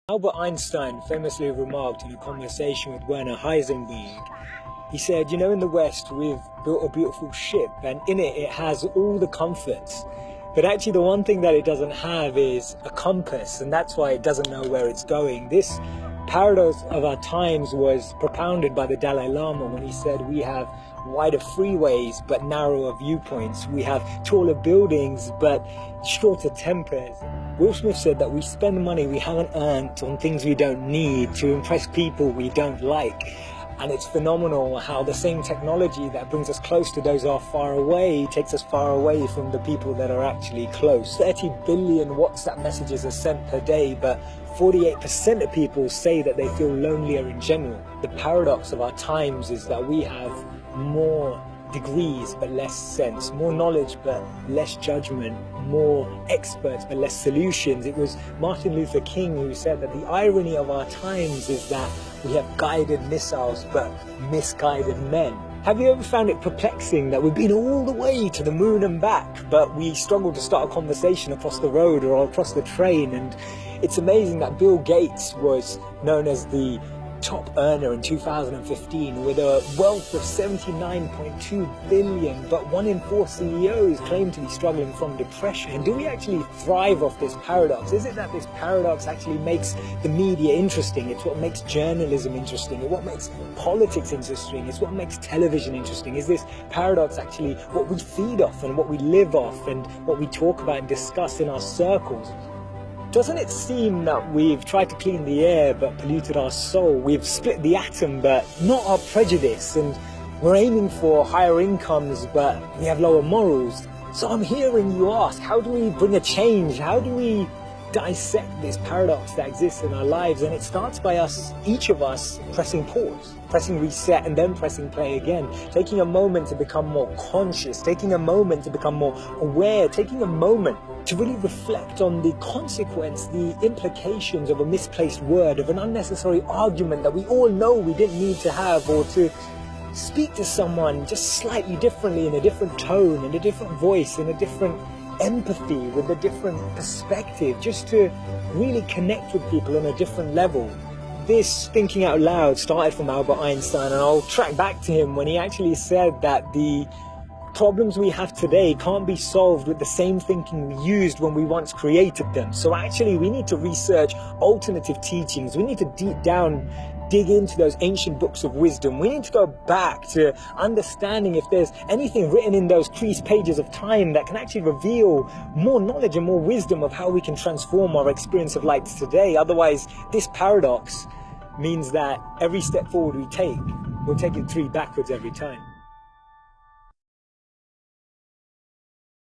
Albert Einstein famously remarked in a conversation with Werner Heisenberg, he said, you know, in the West we've built a beautiful ship and in it has all the comforts. But actually the one thing that it doesn't have is a compass, and that's why it doesn't know where it's going. This paradox of our times was propounded by the Dalai Lama when he said we have wider freeways but narrower viewpoints. We have taller buildings but shorter tempers. Will Smith said that we spend money we haven't earned on things we don't need to impress people we don't like. And it's phenomenal how the same technology that brings us close to those who are far away takes us far away from the people that are actually close. 30 billion WhatsApp messages are sent per day, but 48% of people say that they feel lonelier in general. The paradox of our times is that we have more degrees but less sense, more knowledge but less judgment, more experts but less solutions. It was Martin Luther King who said that the irony of our times is that we have guided missiles but misguided men. Have you ever found it perplexing that we've been all the way to the moon and back, but we struggle to start a conversation across the road or across the train? And it's amazing that Bill Gates was known as the top earner in 2015 with a wealth of 79.2 billion, but 1 in 4 CEOs claim to be struggling from depression. Do we actually thrive off this paradox? Is it that this paradox actually makes the media interesting? It's what makes journalism interesting. It's what makes politics interesting. It's what makes television interesting. Is this paradox actually what we feed off and what we live off and what we talk about and discuss in our circles? Doesn't it seem that we've tried to clean the air but polluted our soul? We've split the atom but not our prejudice, and we're aiming for higher incomes but we have lower morals. So I'm hearing you ask, how do we bring a change? How do we dissect this paradox that exists in our lives? And it starts by us, each of us, pressing pause, pressing reset, and then pressing play again, taking a moment to become more conscious, taking a moment to become more aware, taking a moment to really reflect on the consequence, the implications of a misplaced word, of an unnecessary argument that we all know we didn't need to have, or to speak to someone just slightly differently, in a different tone, in a different voice, in a different empathy, with a different perspective, just to really connect with people on a different level. This thinking out loud started from Albert Einstein, and I'll track back to him when he actually said that the problems we have today can't be solved with the same thinking we used when we once created them. So actually we need to research alternative teachings. We need to dig into those ancient books of wisdom. We need to go back to understanding if there's anything written in those creased pages of time that can actually reveal more knowledge and more wisdom of how we can transform our experience of life today. Otherwise, this paradox means that every step forward we take, we'll take it 3 backwards every time.